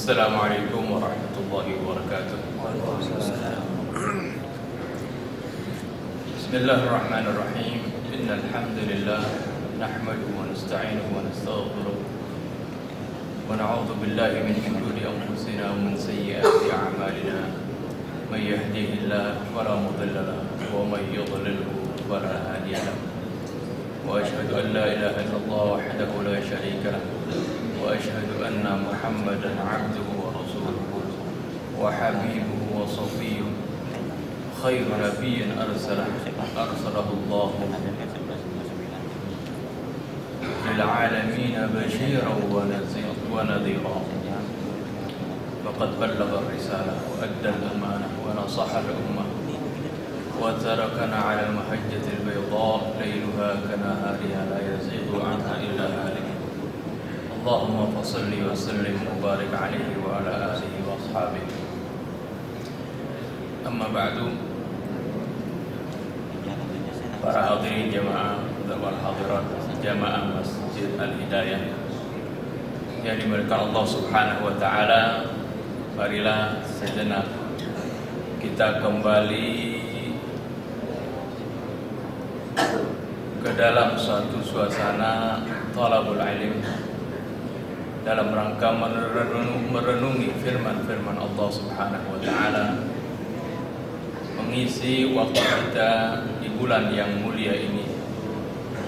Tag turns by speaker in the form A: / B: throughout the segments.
A: Assalamualaikum warahmatullahi wabarakatuh. Bismillahirrahmanirrahim. Innal hamdalillah nahmaduhu wa nasta'inuhu wa nastaghfiruh wa na'udzu billahi min shururi anfusina wa min sayyiati a'malina. May yahdihillahu fala mudilla lahu wa may yudlilhu fala hadiya lahu. Wa asyhadu an la ilaha illallah wahdahu la syarika lahu wa asyhadu anna Muhammadan 'abduhu wa rasuluhu wa habibuhu wa safiyyuhu khairu nabiyyin arsalahu Allah lil 'alamin basyiran wa nadhira. Faqad ballagha ar-risalah wa adda al-amanah wa nasaha al-ummah wa tarakana 'ala al-mahajjati al-bayda layluha kanahariha la yazighu 'anha illa halik. Allahumma salli wa sallim wa barik alaihi wa ala alihi wa ashabihi. Amma ba'du. Para hadirin jamaah wal hadirat jamaah Masjid Al-Hidayah yang dimuliakan Allah Subhanahu wa taala, marilah sejenak kita kembali ke dalam suatu suasana talabul ilm dalam rangka merenungi firman-firman Allah Subhanahu wa taala, mengisi waktu kita di bulan yang mulia ini,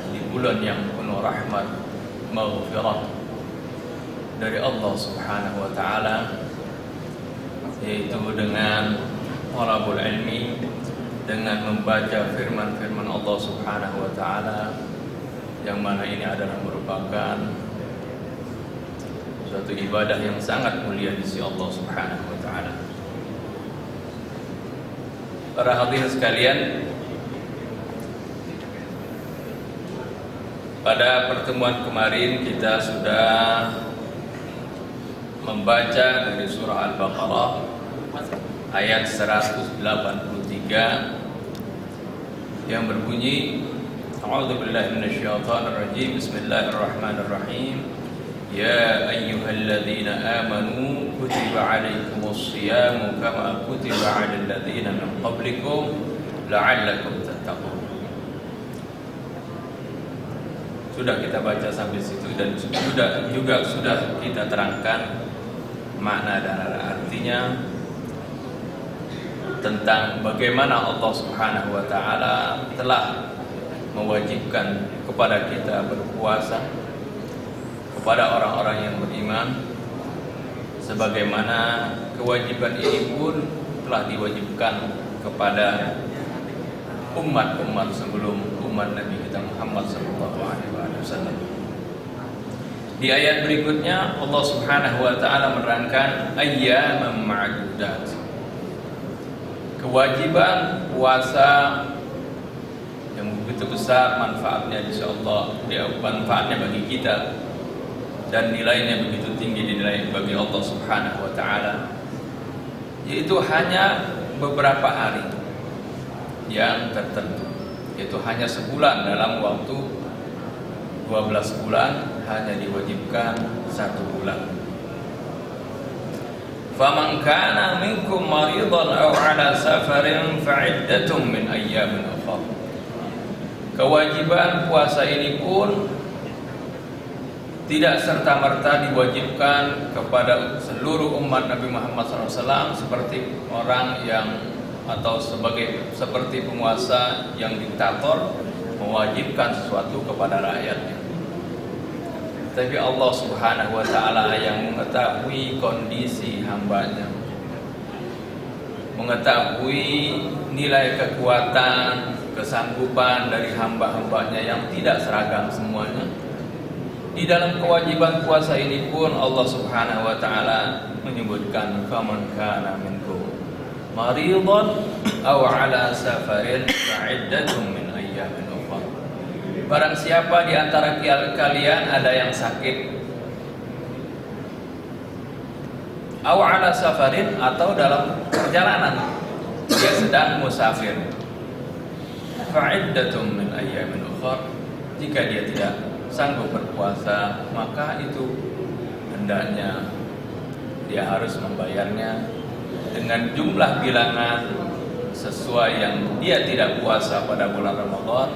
A: di bulan yang penuh rahmat, maghfirah dari Allah Subhanahu wa taala, yaitu dengan talabul ilmi, dengan membaca firman-firman Allah Subhanahu wa taala, yang mana ini adalah merupakan suatu ibadah yang sangat mulia di sisi Allah Subhanahu wa taala. Para hadirin sekalian, pada pertemuan kemarin kita sudah membaca dari surah Al-Baqarah ayat 183 yang berbunyi, A'udzubillahi minasyaitonirrajim, Bismillahirrahmanirrahim. Ya ayyuhalladzina amanu kutiba alaikumus shiyamu kama kutiba alal ladzina min qablikum la'allakum tattaqun. Sudah kita baca sampai situ dan sudah kita terangkan makna dan artinya tentang bagaimana Allah Subhanahu wa taala telah mewajibkan kepada kita berpuasa kepada orang-orang yang beriman, sebagaimana kewajiban ini pun telah diwajibkan kepada umat-umat sebelum umat Nabi kita Muhammad SAW. Di ayat berikutnya Allah Subhanahu wa taala menerangkan ayyaman ma'dudat, kewajiban puasa yang begitu besar manfaatnya insyaallah, manfaatnya bagi kita dan nilainya begitu tinggi dinilai bagi Allah Subhanahu wa taala, yaitu hanya beberapa hari yang tertentu, yaitu hanya sebulan. Dalam waktu 12 bulan hanya diwajibkan 1 bulan. Faman kana minkum maridan aw ala safarin fa'iddatun min ayyamin ukhra. Kewajiban puasa ini pun tidak serta-merta diwajibkan kepada seluruh umat Nabi Muhammad SAW seperti orang yang atau seperti penguasa yang diktator mewajibkan sesuatu kepada rakyatnya. Tapi Allah Subhanahu wa taala yang mengetahui kondisi hambanya, mengetahui nilai kekuatan, kesanggupan dari hamba-hambanya yang tidak seragam semuanya. Di dalam kewajiban puasa ini pun Allah Subhanahu wa taala menyebutkan faman kana minkum maridan aw ala safarin fa'iddatun min ayyamin ukhra. Barang siapa di antara kalian ada yang sakit, aw ala safarin, atau dalam perjalanan, dia sedang musafir, fa'iddatun min ayyamin ukhra, jika dia tidak sanggup berpuasa, maka itu hendaknya dia harus membayarnya dengan jumlah bilangan sesuai yang dia tidak puasa pada bulan Ramadan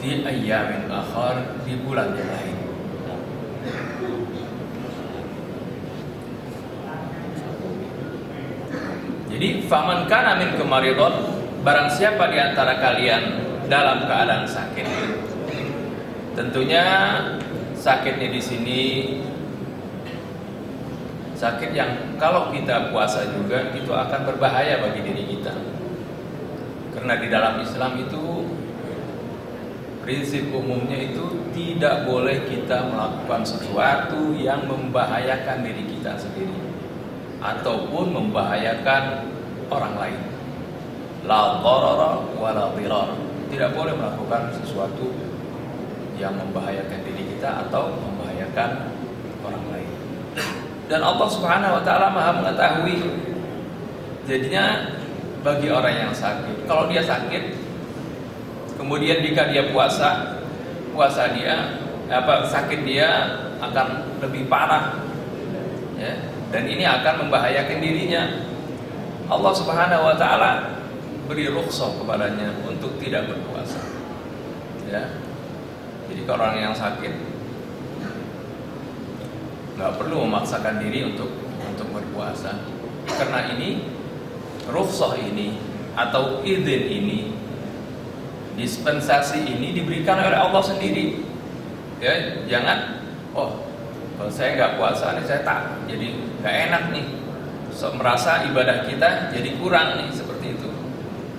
A: fi ayyamin akhar, di bulan yang lain. Jadi faman kana minkum maridun, barang siapa di antara kalian dalam keadaan sakit. Tentunya sakitnya di sini sakit yang kalau kita puasa juga itu akan berbahaya bagi diri kita. Karena di dalam Islam itu prinsip umumnya itu tidak boleh kita melakukan sesuatu yang membahayakan diri kita sendiri ataupun membahayakan orang lain. La dharara wa la dhirar. Tidak boleh melakukan sesuatu yang membahayakan diri kita atau membahayakan orang lain. Dan Allah Subhanahu wa taala Maha mengetahui. Jadinya bagi orang yang sakit, kalau dia sakit kemudian jika dia puasa dia sakit dia akan lebih parah, ya, dan ini akan membahayakan dirinya. Allah Subhanahu wa taala beri rukhsah kepadanya untuk tidak berpuasa, ya. Jadi kalau orang yang sakit nggak perlu memaksakan diri untuk berpuasa, karena ini rukhsah ini atau izin ini, dispensasi ini diberikan oleh Allah sendiri. Ya, jangan kalau saya nggak puasa nih saya tak jadi nggak enak nih, merasa ibadah kita jadi kurang nih, seperti itu.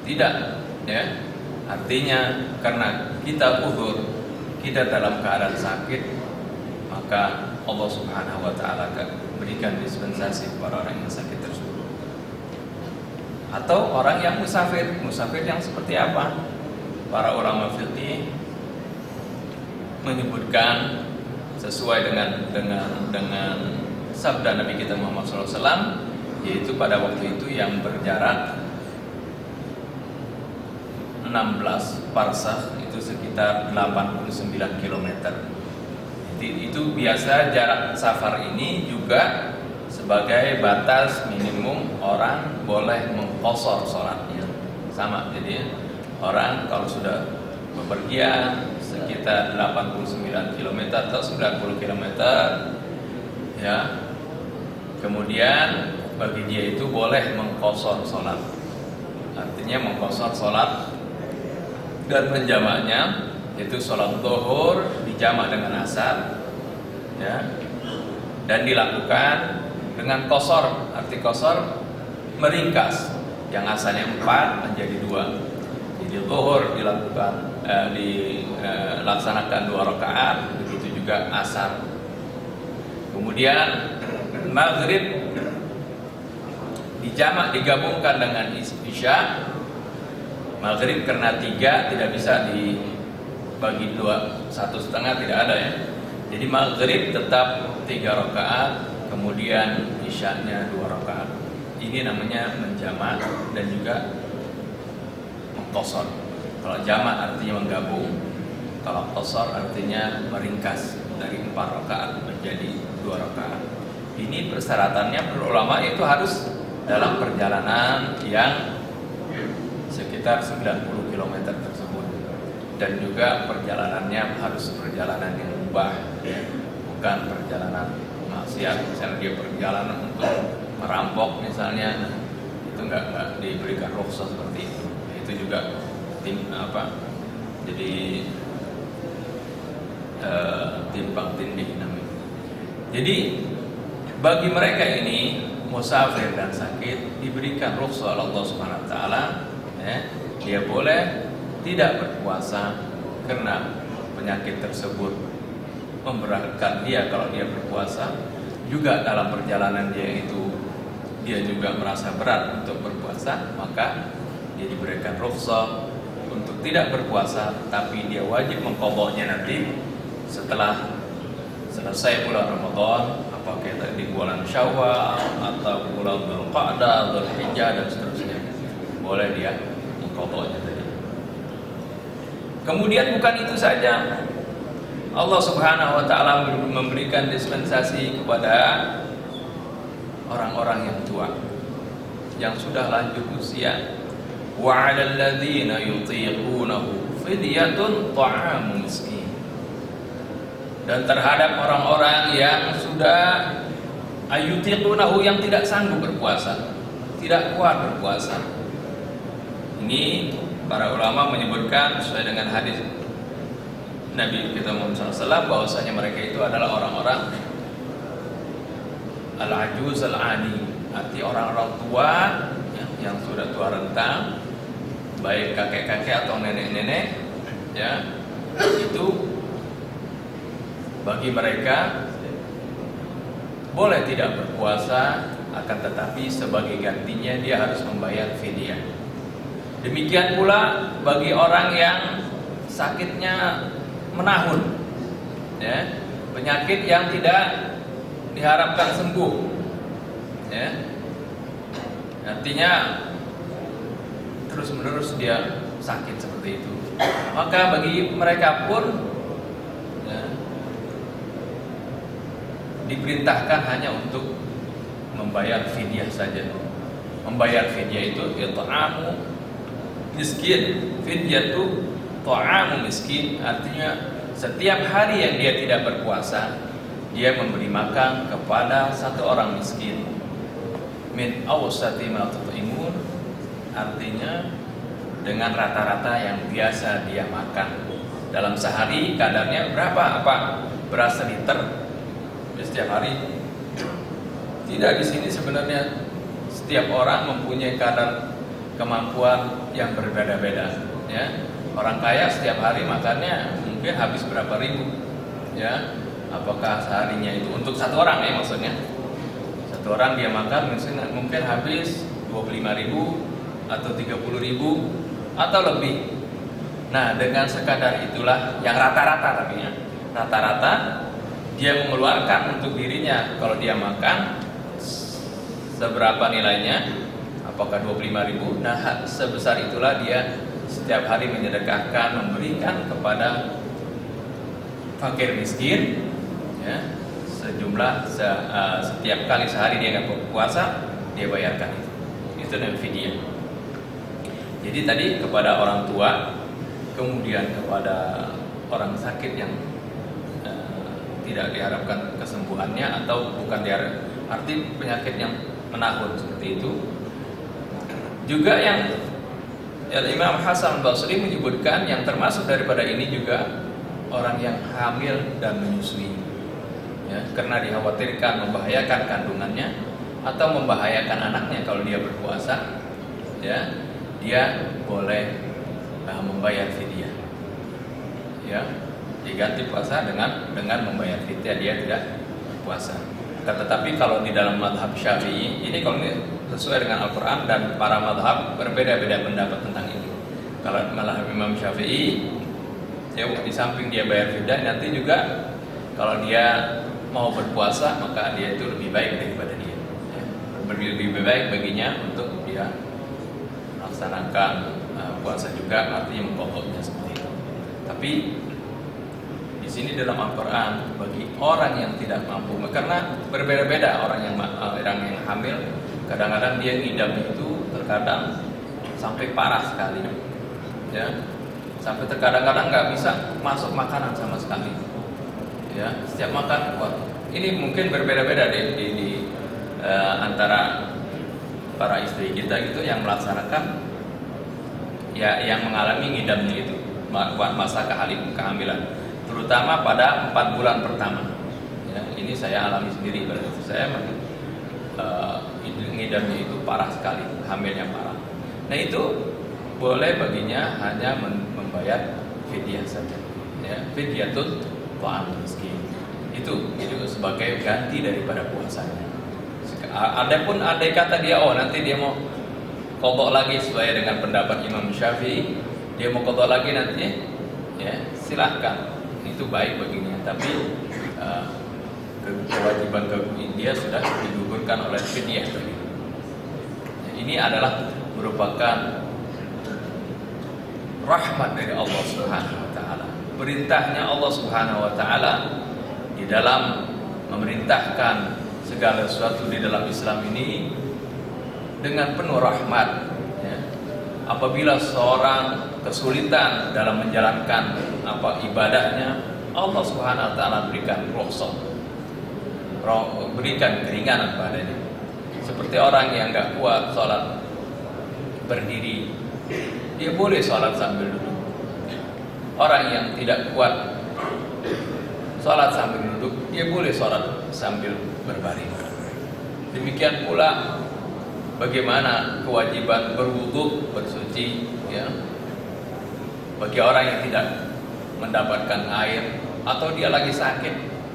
A: Tidak, ya. Artinya karena kita uzur, kita dalam keadaan sakit, maka Allah Subhanahu wa taala akan berikan dispensasi kepada orang yang sakit tersebut. Atau orang yang musafir yang seperti apa? Para ulama fikih menyebutkan sesuai dengan sabda Nabi kita Muhammad SAW, yaitu pada waktu itu yang berjarak 16 parsakh, itu sekitar 89 km. Itu biasa jarak safar ini juga sebagai batas minimum orang boleh mengqashar sholatnya. Sama, jadi orang kalau sudah bepergian sekitar 89 km atau 90 km, ya, kemudian bagi dia itu boleh mengqashar sholat. Artinya mengqashar sholat dan menjamaknya, yaitu sholat zuhur dijamak dengan asar, ya, dan dilakukan dengan qashar. Arti qashar meringkas, yang asalnya 4 menjadi 2. Jadi zuhur dilakukan dilaksanakan 2 rakaat, begitu juga asar. Kemudian maghrib dijamak, digabungkan dengan isya. Maghrib karena 3 tidak bisa dibagi 2, 1,5 tidak ada, ya. Jadi maghrib tetap 3 rakaat, kemudian isyanya 2 rakaat. Ini namanya menjamak dan juga mengqashar. Kalau jamak artinya menggabung, kalau qashar artinya meringkas dari 4 rakaat menjadi 2 rakaat. Ini persyaratannya menurut ulama itu harus dalam perjalanan yang sekitar 90 km tersebut, dan juga perjalanannya harus perjalanan yang mubah, ya, bukan perjalanan maksiat. Misalnya dia perjalanan untuk merampok misalnya, itu nggak diberikan rukhsah seperti itu. Itu juga jadi timpang tindih namanya. Jadi bagi mereka ini musafir dan sakit diberikan rukhsah oleh Allah Subhanahu wa taala, ya, dia boleh tidak berpuasa karena penyakit tersebut memberatkan dia. Kalau dia berpuasa juga dalam perjalanan dia juga merasa berat untuk berpuasa, maka dia diberikan rukhsah untuk tidak berpuasa, tapi dia wajib mengqadhanya nanti setelah selesai bulan Ramadan, apakah di bulan Syawal atau bulan Dzulqa'dah, Dzulhijjah dan seterusnya. Boleh dia mengqadhanya tadi. Kemudian bukan itu saja, Allah Subhanahu wa taala memberikan dispensasi kepada orang-orang yang tua, yang sudah lanjut usia. Wa 'alal ladzina yutiqunahu fidyatun ta'amu miskin. Dan terhadap orang-orang yang sudah ayutiqunahu, yang tidak sanggup berpuasa, tidak kuat berpuasa. Ini para ulama menyebutkan sesuai dengan hadis Nabi kita Muhammad SAW bahwasanya mereka itu adalah orang-orang al-ajuz al-ani, arti orang-orang tua yang sudah tua renta, baik kakek-kakek atau nenek-nenek, ya, itu bagi mereka boleh tidak berpuasa, akan tetapi sebagai gantinya dia harus membayar fidyah. Demikian pula bagi orang yang sakitnya menahun, ya, penyakit yang tidak diharapkan sembuh, ya, artinya terus menerus dia sakit seperti itu, maka bagi mereka pun, ya, diperintahkan hanya untuk membayar fidyah saja. Membayar fidyah itu ta'amu miskin. Fidyah itu ta'amu miskin, artinya setiap hari yang dia tidak berpuasa, dia memberi makan kepada satu orang miskin. Min awsati ma tut'imun, artinya dengan rata-rata yang biasa dia makan dalam sehari. Kadarnya berapa? Apa beras liter setiap hari? Tidak, di sini sebenarnya setiap orang mempunyai kadar kemampuan yang berbeda-beda, ya. Orang kaya setiap hari makannya mungkin habis berapa ribu, ya. Apakah seharinya itu untuk satu orang, ya, maksudnya satu orang dia makan mungkin habis 25.000 atau 30.000 atau lebih. Nah, dengan sekadar itulah yang rata-rata, tapi ya, rata-rata dia mengeluarkan untuk dirinya, kalau dia makan seberapa nilainya, apakah 25.000, nah sebesar itulah dia setiap hari menyedekahkan, memberikan kepada fakir miskin, ya, sejumlah setiap kali sehari dia nggak berpuasa, dia bayarkan itu namanya fidyah. Jadi tadi kepada orang tua, kemudian kepada orang sakit yang tidak diharapkan kesembuhannya, atau bukan arti penyakit yang menahun seperti itu. Juga yang Imam Hasan Basri menyebutkan yang termasuk daripada ini juga orang yang hamil dan menyusui, ya, karena dikhawatirkan membahayakan kandungannya atau membahayakan anaknya kalau dia berpuasa, ya, dia boleh membayar fidyah, ya, diganti puasa dengan membayar fidyah, dia tidak puasa. Tetapi kalau di dalam mazhab Syafi'i, ini kalau ini sesuai dengan Al-Quran, dan para mazhab berbeda-beda pendapat tentang ini. Kalau mazhab Imam Syafi'i, ya, di samping dia bayar fidyah, nanti juga kalau dia mau berpuasa maka dia itu lebih baik daripada dia, ya. Lebih baik baginya untuk dia melaksanakan puasa juga, artinya mengqadha seperti itu. Tapi di sini dalam Al-Quran bagi orang yang tidak mampu, karena berbeda-beda orang yang hamil, kadang-kadang dia ngidam itu terkadang sampai parah sekali, ya, sampai terkadang-kadang nggak bisa masuk makanan sama sekali, ya, setiap makan kuat. Ini mungkin berbeda-beda di antara para istri kita gitu yang melaksanakan, ya, yang mengalami ngidamnya itu masa kehamilan, terutama pada 4 bulan pertama, ya, ini saya alami sendiri, berarti saya ngidamnya itu parah sekali, hamilnya parah. Nah, itu boleh baginya hanya membayar fidyah saja, ya, fidyatun ta'am miskin. Itu sebagai ganti daripada puasanya. Adapun andai kata dia nanti dia mau qadha lagi sesuai dengan pendapat Imam Syafi'i, dia mau qadha lagi nanti, ya, silahkan, itu baik baginya. Tapi kewajiban dia sudah digugurkan oleh fidyah tadi. Ini adalah merupakan rahmat dari Allah Subhanahu wa taala. Perintahnya Allah Subhanahu wa taala di dalam memerintahkan segala sesuatu di dalam Islam ini dengan penuh rahmat, ya. Apabila seorang kesulitan dalam menjalankan ibadahnya, Allah Subhanahu wa taala berikan rukhsah, berikan keringanan padanya. Seperti orang yang enggak kuat sholat berdiri, dia boleh sholat sambil duduk. Orang yang tidak kuat sholat sambil duduk, dia boleh sholat sambil berbaring. Demikian pula bagaimana kewajiban berwudu, bersuci, ya. Bagi orang yang tidak mendapatkan air atau dia lagi sakit,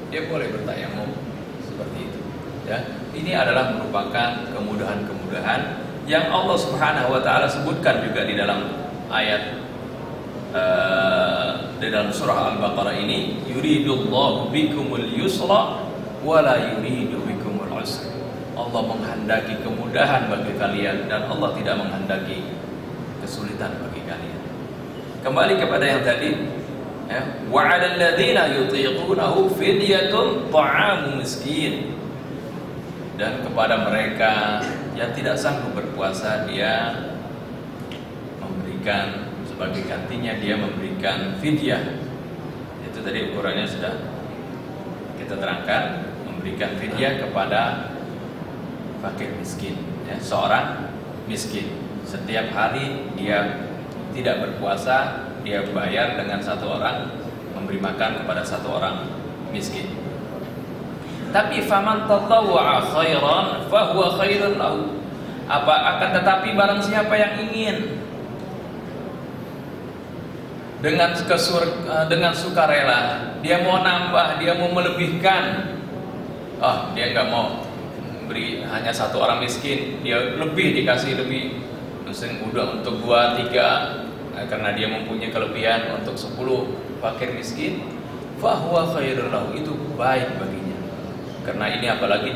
A: dia boleh bertayamum seperti itu, ya. Ini adalah merupakan kemudahan-kemudahan yang Allah Subhanahu wa taala sebutkan juga di dalam ayat di dalam surah Al-Baqarah ini, yuridullahu bikumul yusra wa la yuridu bikumul usra. Allah menghendaki kemudahan bagi kalian dan Allah tidak menghendaki kesulitan bagi kalian. Kembali kepada yang tadi, ya, wa 'alal ladzina yutiqunahu fidyatun ta'amu miskin. Dan kepada mereka yang tidak sanggup berpuasa, dia memberikan sebagai gantinya, dia memberikan fidyah. Itu tadi ukurannya sudah kita terangkan, memberikan fidyah kepada fakir miskin, ya, seorang miskin. Setiap hari dia tidak berpuasa, dia bayar dengan satu orang, memberi makan kepada satu orang miskin. Tapi faman tatawwa'a khairan fahuwa khairun lahu. Akan tetapi barang siapa yang ingin dengan sukarela, dia mau nambah, dia mau melebihkan, dia nggak mau beri hanya satu orang miskin, dia dikasih lebih, misalnya udah untuk 2, 3, karena dia mempunyai kelebihan untuk 10 fakir miskin, fahuwa khairun lahu, itu baik baginya. Karena ini apalagi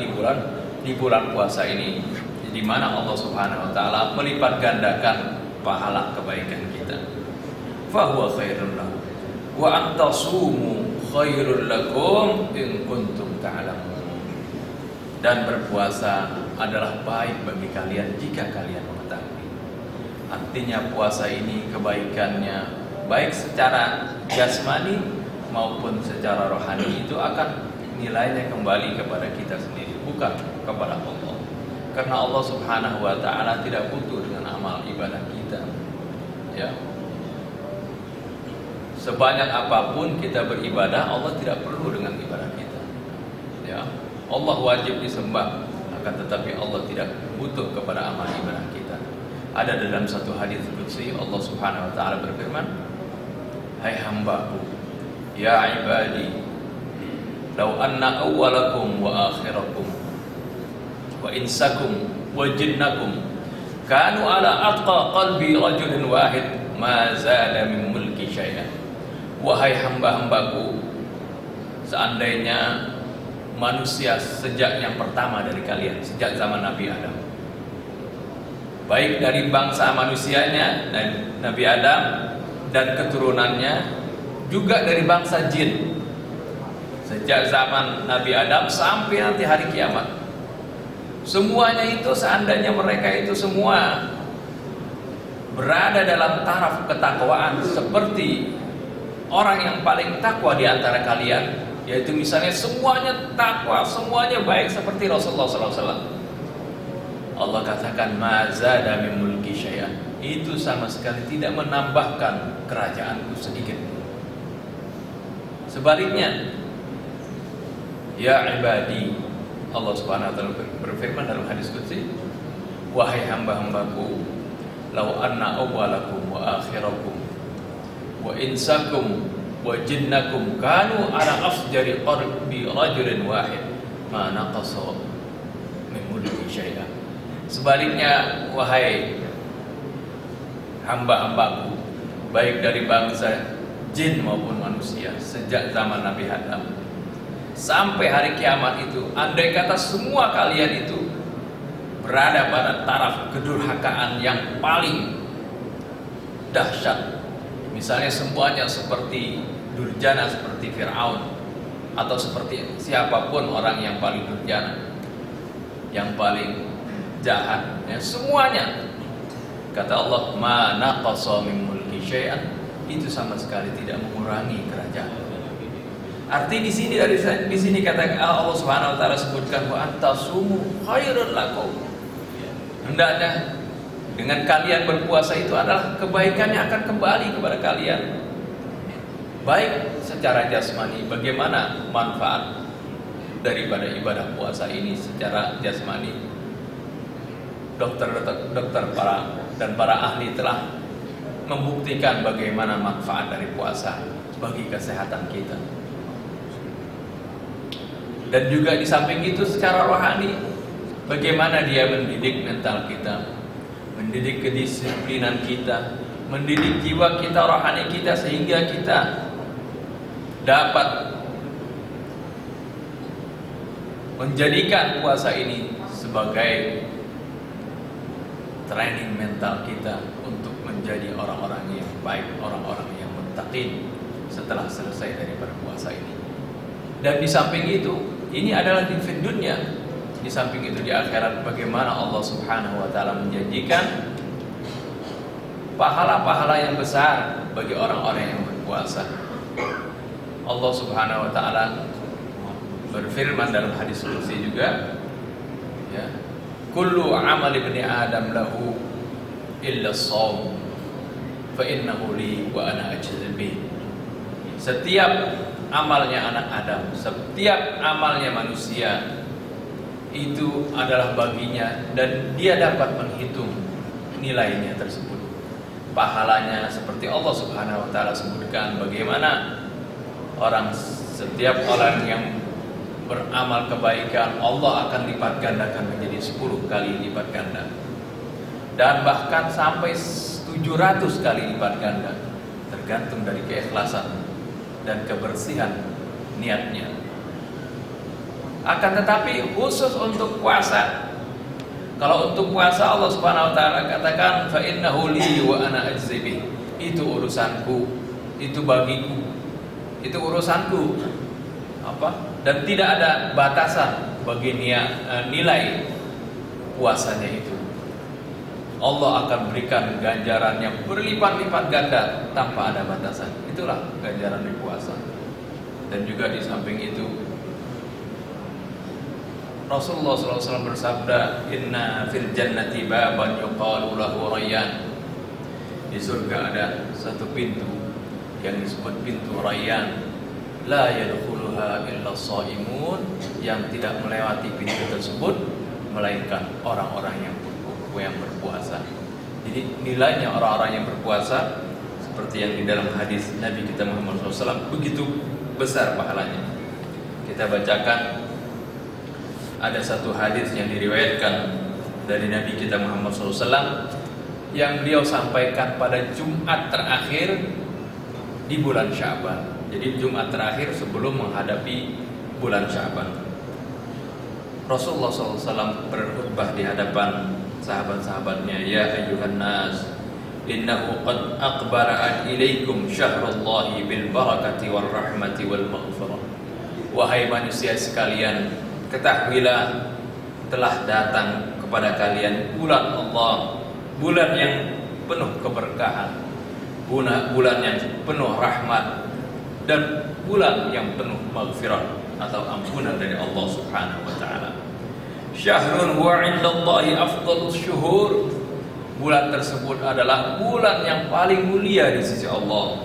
A: di bulan puasa ini, di mana Allah Subhanahu wa taala melipat gandakan pahala kebaikan kita. Fahuwa khairun lahu wa antasumu khairul lakum in kuntum ta'lamun. Dan berpuasa adalah baik bagi kalian jika kalian mengetahui. Artinya puasa ini kebaikannya baik secara jasmani maupun secara rohani, itu akan nilainya kembali kepada kita sendiri, bukan kepada Allah. Karena Allah Subhanahu wa taala tidak butuh dengan amal ibadah kita, ya. Sebanyak apapun kita beribadah, Allah tidak perlu dengan ibadah kita, ya. Allah wajib disembah, akan tetapi Allah tidak butuh kepada amal ibadah kita. Ada dalam satu hadis qudsi, Allah Subhanahu wa taala berfirman, hai hambaku, ya ibadi, law anna awwalakum wa akhirakum wa insakum wa jinnakum kanu ala atqa qalbi rajulin wahid ma zada min mulki syai'an. Wahai hamba-hambaku, seandainya manusia sejak yang pertama dari kalian, sejak zaman Nabi Adam, baik dari bangsa manusianya dan Nabi Adam dan keturunannya, juga dari bangsa jin, sejak zaman Nabi Adam sampai nanti hari kiamat, semuanya itu seandainya mereka itu semua berada dalam taraf ketakwaan seperti orang yang paling takwa di antara kalian, yaitu misalnya semuanya takwa, semuanya baik seperti Rasulullah SAW, Allah katakan mazada min mulki syai'an, itu sama sekali tidak menambahkan kerajaanku sedikit. Sebaliknya, ya ibadi, Allah Subhanahu wa taala berfirman dalam hadis qudsi, wahai hamba-hambaku, law anna awwalakum wa akhirakum wa insakum wa jinnakum kanu ala afjari qalbi rajulin wahid ma naqasa min mulki syai'an. Sebaliknya, wahai hamba-hambaku, baik dari bangsa jin maupun manusia, sejak zaman Nabi Adam sampai hari kiamat itu, andai kata semua kalian itu berada pada taraf kedurhakaan yang paling dahsyat, misalnya semuanya seperti durjana, seperti Fir'aun, atau seperti siapapun orang yang paling durjana, yang paling jahat, ya, semuanya. Kata Allah, ma naqasa min mulki syai'an, itu sama sekali tidak mengurangi kerajaan. Arti di sini kata Allah Subhanahu wa taala sebutkan wa antasumu khairul lakum. Hendaknya dengan kalian berpuasa itu adalah kebaikan yang akan kembali kepada kalian. Baik secara jasmani, bagaimana manfaat daripada ibadah puasa ini secara jasmani. Dokter para ahli telah membuktikan bagaimana manfaat dari puasa bagi kesehatan kita. Dan juga di samping itu secara rohani, bagaimana dia mendidik mental kita, mendidik kedisiplinan kita, mendidik jiwa kita, rohani kita, sehingga kita dapat menjadikan puasa ini sebagai training mental kita untuk menjadi orang-orang yang baik, orang-orang yang muttaqin setelah selesai daripada puasa ini. Dan di samping itu, ini adalah di dunia. Di samping itu di akhirat, bagaimana Allah Subhanahu wa taala menjanjikan pahala-pahala yang besar bagi orang-orang yang berpuasa. Allah Subhanahu wa taala berfirman dalam hadis qudsi juga, ya, kullu amal ibni adam lahu illa as-shaum fa innahu li wa ana ajzi bih. Setiap amalnya anak Adam, setiap amalnya manusia itu adalah baginya, dan dia dapat menghitung nilainya tersebut, pahalanya. Seperti Allah Subhanahu wa taala sebutkan bagaimana setiap orang yang beramal kebaikan, Allah akan lipat gandakan menjadi 10 kali lipat ganda, dan bahkan sampai 700 kali lipat ganda, tergantung dari keikhlasan dan kebersihan niatnya. Akan tetapi khusus untuk puasa, kalau untuk puasa Allah Subhanahu wa taala katakan fa innahu li wa ana ajzi bih, itu urusanku, itu bagiku, itu urusanku, dan tidak ada batasan bagi nilai puasanya itu. Allah akan berikan ganjaran yang berlipat-lipat ganda tanpa ada batasan. Itulah ganjaran di puasa. Dan juga di samping itu, Rasulullah SAW bersabda, inna fil jannati baban yuqalu lahu rayyan. Di surga ada satu pintu yang disebut pintu Rayyan. La yadkhuluha illa shaimun, yang tidak melewati pintu tersebut melainkan orang-orang yang berpuasa. Jadi nilainya orang-orang yang berpuasa seperti yang di dalam hadis Nabi kita Muhammad SAW, begitu besar pahalanya. Kita bacakan, ada satu hadis yang diriwayatkan dari Nabi kita Muhammad SAW yang beliau sampaikan pada Jumat terakhir di bulan Sya'ban. Jadi Jumat terakhir sebelum menghadapi bulan Sya'ban, Rasulullah SAW berkhutbah di hadapan sahabat-sahabatnya, ya ayyuhan nas, innahu qad aqbara ilaikum syahrullahi bil barakati wal rahmati wal maghfirah. Wahai manusia sekalian, ketahuilah telah datang kepada kalian bulan Allah, bulan yang penuh keberkahan, bulan yang penuh rahmat, dan bulan yang penuh maghfirah atau ampunan dari Allah Subhanahu wa taala. Syahrun huwa 'indallahi afdhalus syuhur. Bulan tersebut adalah bulan yang paling mulia di sisi Allah.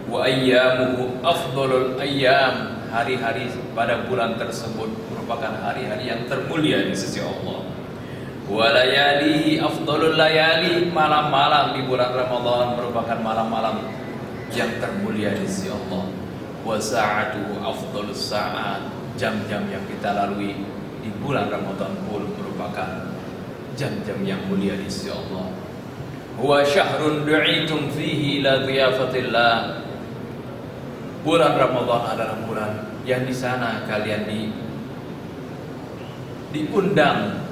A: Wa ayyamuhu afdhalul ayyam. Hari-hari pada bulan tersebut merupakan hari-hari yang termulia di sisi Allah. Wa layalihi afdhalul layali. Malam-malam di bulan Ramadan merupakan malam-malam yang termulia di sisi Allah. Wa sa'atuhu afdhalus sa'at. Jam-jam yang kita lalui di bulan Ramadan pun merupakan jam-jam yang mulia di sisi Allah. Huwa syahrun du'itum fihi ila dhiyafatillah. Bulan Ramadan adalah bulan yang di sana kalian diundang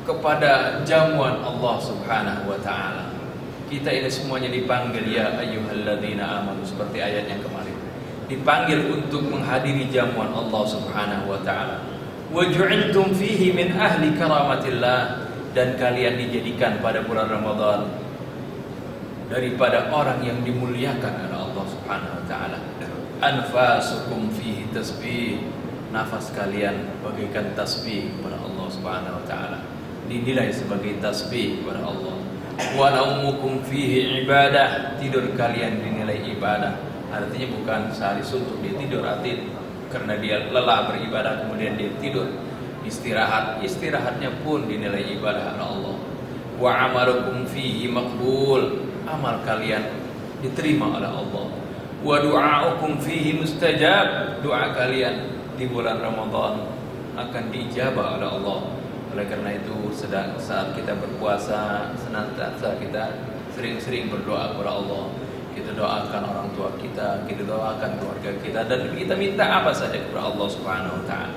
A: kepada jamuan Allah Subhanahu wa taala. Kita ini semuanya dipanggil ya ayyuhalladzina amanu, seperti ayat yang kemarin. Dipanggil untuk menghadiri jamuan Allah Subhanahu wa taala. wa ju'iltum fihi min ahli karamatillah, dan kalian dijadikan pada bulan Ramadan daripada orang yang dimuliakan oleh Allah Subhanahu wa taala. Anfasukum fihi tasbih, nafas kalian bagaikan tasbih kepada Allah Subhanahu wa taala, dinilai sebagai tasbih kepada Allah. Wa naumukum fihi ibadah, tidur kalian dinilai ibadah. Artinya bukan sehari suntuk dia tidur, artinya karena dia lelah beribadah kemudian dia tidur. Istirahatnya pun dinilai ibadah oleh Allah. Wa amalukum fihi maqbul, amal kalian diterima oleh Allah. Wa du'aukum fihi mustajab, doa kalian di bulan Ramadan akan dijabah oleh Allah. Oleh karena itu saat kita berpuasa senantiasa kita sering-sering berdoa kepada Allah. Kita doakan orang tua kita doakan keluarga kita, dan kita minta apa saja kepada Allah Subhanahu wa taala.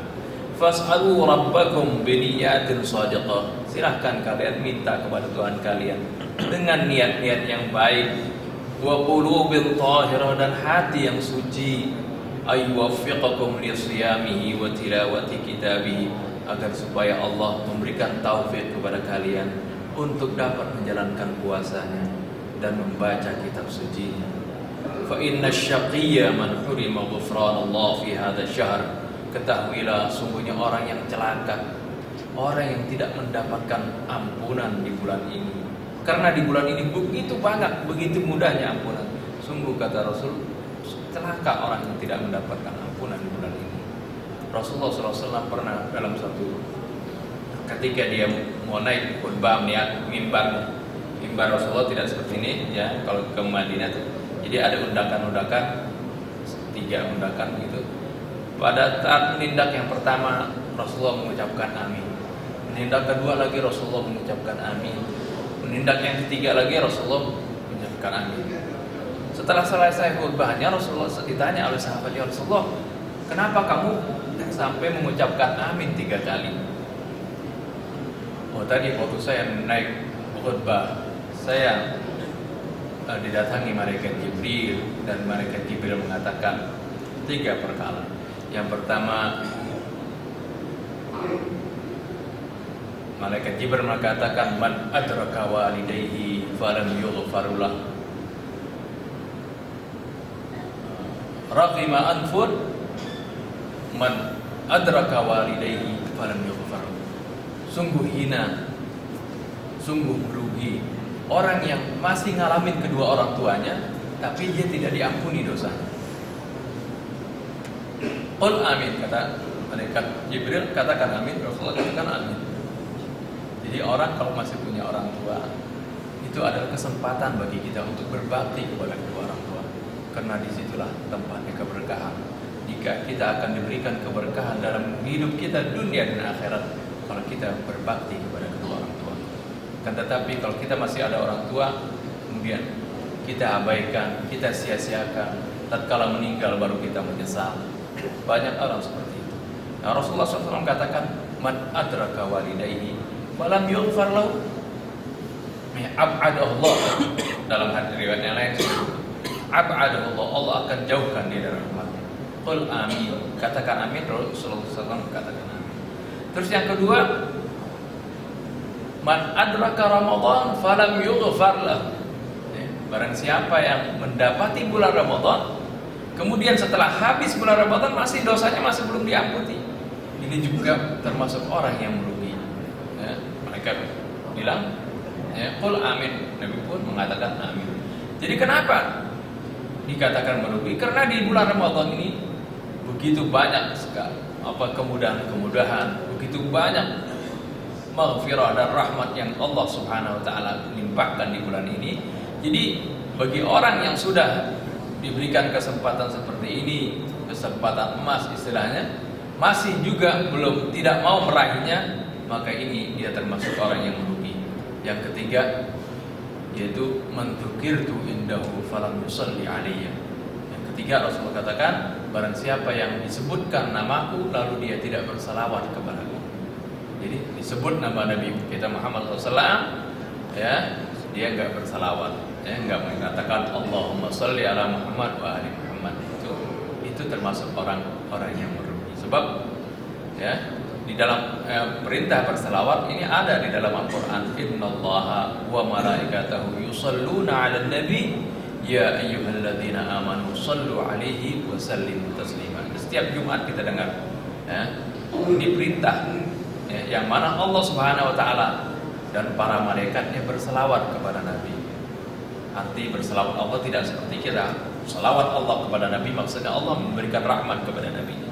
A: Fas'alu rabbakum biniyatin shadiqah, silahkan kalian minta kepada Tuhan kalian dengan niat-niat yang baik. Wa qulubin tahirah, dan hati yang suci. Ayyuwaffiqakum lisiyamihi wa tilawati kitabih, agar supaya Allah memberikan taufik kepada kalian untuk dapat menjalankan puasanya dan membaca kitab sucinya. Fa inna syaqiyya man hurima ghufranallah fi hadha syahr, ketahuilah sungguhnya orang yang celaka, orang yang tidak mendapatkan ampunan di bulan ini. Karena di bulan ini begitu banyak, begitu mudahnya ampunan. Sungguh kata Rasul, celaka orang yang tidak mendapatkan ampunan di bulan ini. Rasulullah SAW pernah dalam satu ketika dia mau naik khutbah mimbar Rasulullah tidak seperti ini ya, kalau ke Madinah tuh. Jadi ada undakan-undakan, 3 undakan gitu. Pada saat menindak yang pertama Rasulullah mengucapkan amin. Menindak kedua lagi Rasulullah mengucapkan amin. Menindak yang ketiga lagi Rasulullah mengucapkan amin. Setelah selesai khutbahnya Rasulullah ditanya oleh sahabatnya, Rasulullah, kenapa kamu sampai mengucapkan amin 3 kali? Oh, tadi waktu saya naik khutbah, saya didatangi malaikat Jibril, dan malaikat Jibril mengatakan 3 perkara. Yang pertama, malaikat Jibril mengatakan man adraka walidayhi falam yughfar lahu, raqima anfun man adraka walidayhi falam yughfar lahu. Sungguh hina, sungguh merugi orang yang masih ngalamin kedua orang tuanya tapi dia tidak diampuni dosanya. Qul amin, kata malaikat Jibril, katakan amin. Rasulullah katakan amin. Jadi orang kalau masih punya orang tua, itu adalah kesempatan bagi kita untuk berbakti kepada kedua orang tua, karena disitulah tempatnya keberkahan. Jika kita akan diberikan keberkahan dalam hidup kita dunia dan akhirat kalau kita berbakti kepada kedua orang tua. Kan tetapi kalau kita masih ada orang tua, kemudian kita abaikan, kita sia-siakan, tatkala meninggal baru kita menyesal. Banyak orang seperti itu. Nah, Rasulullah SAW katakan, man adraka walidayhi falam yughfar lahu, ab'adahullah. Dalam hadis riwayat yang lain, ab'adahullah, Allah akan jauhkan dia dari rahmatnya. Qul amin, katakan amin. Rasulullah SAW katakan amin. Terus yang kedua, man adraka Ramadan falam yughfar lahu, barang siapa yang mendapati bulan Ramadan kemudian setelah habis bulan Ramadan masih dosanya masih belum diampuni, ini juga termasuk orang yang merugi ya. Mereka bilang ya, qul amin, Nabi pun mengatakan amin. Jadi kenapa dikatakan merugi? Karena di bulan Ramadan ini begitu banyak sekali kemudahan-kemudahan, begitu banyak maghfirah dan rahmat yang Allah Subhanahu wa taala limpahkan di bulan ini. Jadi bagi orang yang sudah diberikan kesempatan seperti ini, kesempatan emas istilahnya, masih juga tidak mau meraihnya, maka ini dia termasuk orang yang merugi. Yang ketiga yaitu man dzukirtu indahu falam yusalli alayya. Yang ketiga Rasulullah katakan, barang siapa yang disebutkan namaku lalu dia tidak bersalawat kepadaku. Jadi disebut nama Nabi kita Muhammad SAW, ya, dia enggak bersalawat, ya, enggak mengatakan Allahumma sholli ala Muhammad wa ali Muhammad. Itu termasuk orang yang merugi. Sebab ya, Di dalam perintah berselawat ini ada di dalam Al-Quran. Innallaha wa malaikatahu yusalluna 'alan nabi ya ayyuhalladzina amanu sallu 'alaihi wa sallimu taslima. Setiap Jumat kita dengar ini perintah yang mana Allah Subhanahu wa taala dan para malaikatnya berselawat kepada Nabi. Arti berselawat Allah tidak seperti kita. Selawat Allah kepada Nabi maksudnya Allah memberikan rahmat kepada Nabi.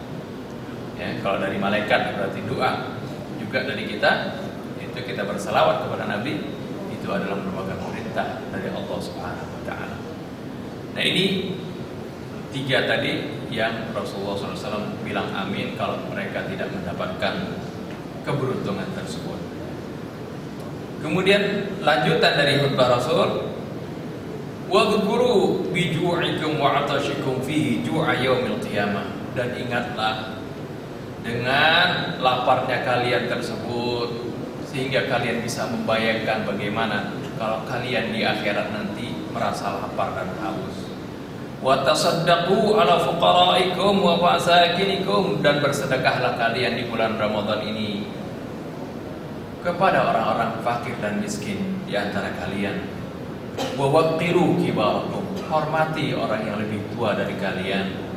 A: Kalau dari malaikat berarti doa. Juga dari kita itu kita berselawat kepada Nabi, itu adalah merupakan perintah dari Allah Subhanahu wa taala. Nah, ini 3 tadi yang Rasulullah SAW bilang amin kalau mereka tidak mendapatkan keberuntungan tersebut. Kemudian lanjutan dari khutbah Rasul, wadhkuru bi ju'ikum wa 'atashikum fihi ju'a yaumil qiyamah, dan ingatlah dengan laparnya kalian tersebut sehingga kalian bisa membayangkan bagaimana kalau kalian di akhirat nanti merasa lapar dan haus. Wa tasaddaqu ala fuqara'ikum wa masakinikum, dan bersedekahlah kalian di bulan Ramadan ini kepada orang-orang fakir dan miskin di antara kalian. Wa waqqiru kibarakum, hormati orang yang lebih tua dari kalian.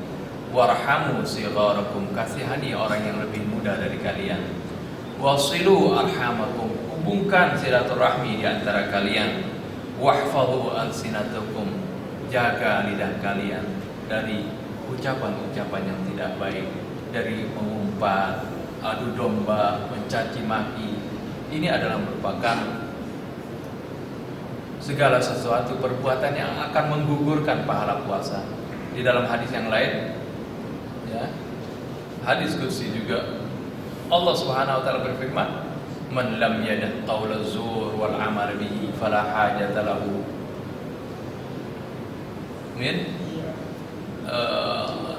A: Warhamu sigharakum, kasihani orang yang lebih muda dari kalian. Wasilu arhamakum, hubungkan silaturahmi di antara kalian. Wahfadhu alsinatakum, jaga lidah kalian dari ucapan-ucapan yang tidak baik, dari mengumpat, adu domba, mencaci maki. Ini adalah merupakan segala sesuatu perbuatan yang akan menggugurkan pahala puasa. Di dalam hadis yang lain, hadis qudsi juga, Allah Subhanahu wa taala berfirman, "Man lam yada' qaula zur wal amal bihi fala hajata lahu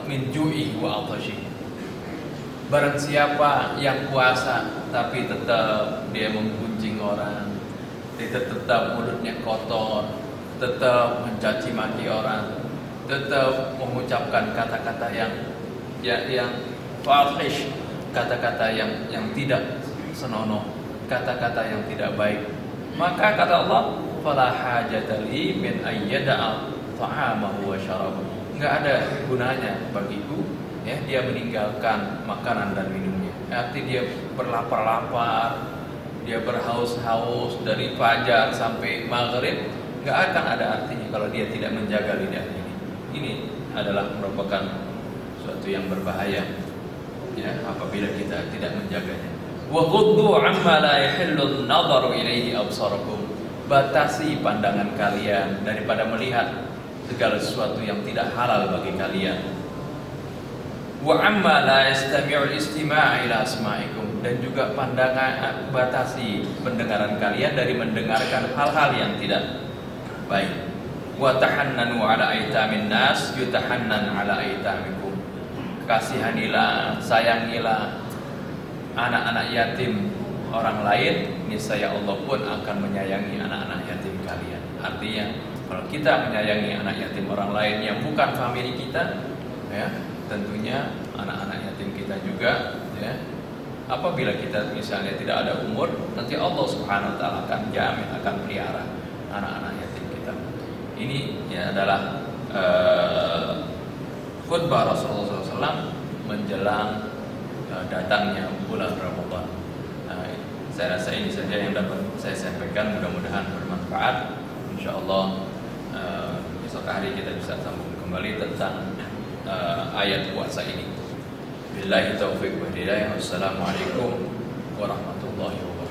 A: min ju'i wa 'atashi." Barang siapa yang puasa tapi tetap dia menggunjing orang, dia tetap mulutnya kotor, tetap mencaci maki orang, tetap mengucapkan kata-kata yang fahish, kata-kata yang tidak senonoh, kata-kata yang tidak baik, maka kata Allah, fala hajata li min ayyada'a ta'amahu wa syarabahu, enggak ada gunanya bagiku dia meninggalkan makanan dan minumnya. Arti dia berlapar-lapar, dia berhaus-haus dari fajar sampai maghrib, enggak akan ada artinya kalau dia tidak menjaga lidah ini. Ini adalah merupakan suatu yang berbahaya apabila kita tidak menjaganya. Wa ghuddu 'amma la yahillu an-nadharu ilaihi absarakum, batasi pandangan kalian daripada melihat segala sesuatu yang tidak halal bagi kalian. Wa 'amma la yastami'u al-istima'a ila asma'ikum, dan juga pandangan batasi pendengaran kalian dari mendengarkan hal-hal yang tidak baik. Wa tahannanu 'ala aitamin nas yutahannan 'ala aitamikum, kasihanilah, sayangilah anak-anak yatim orang lain, niscaya Allah pun akan menyayangi anak-anak yatim kalian. Artinya kalau kita menyayangi anak yatim orang lain yang bukan famili kita, tentunya anak-anak yatim kita juga, apabila kita misalnya tidak ada umur, nanti Allah Subhanahu wa taala akan jamin, akan pelihara anak-anak yatim kita. Ini adalah khutbah Rasulullah SAW menjelang datangnya bulan Ramadan. Saya rasa ini saja yang dapat saya sampaikan, mudah-mudahan bermanfaat. InsyaAllah besok hari kita bisa sambung kembali tentang ayat puasa ini. Billahi taufiq wa hidayah. Wassalamualaikum warahmatullahi wabarakatuh.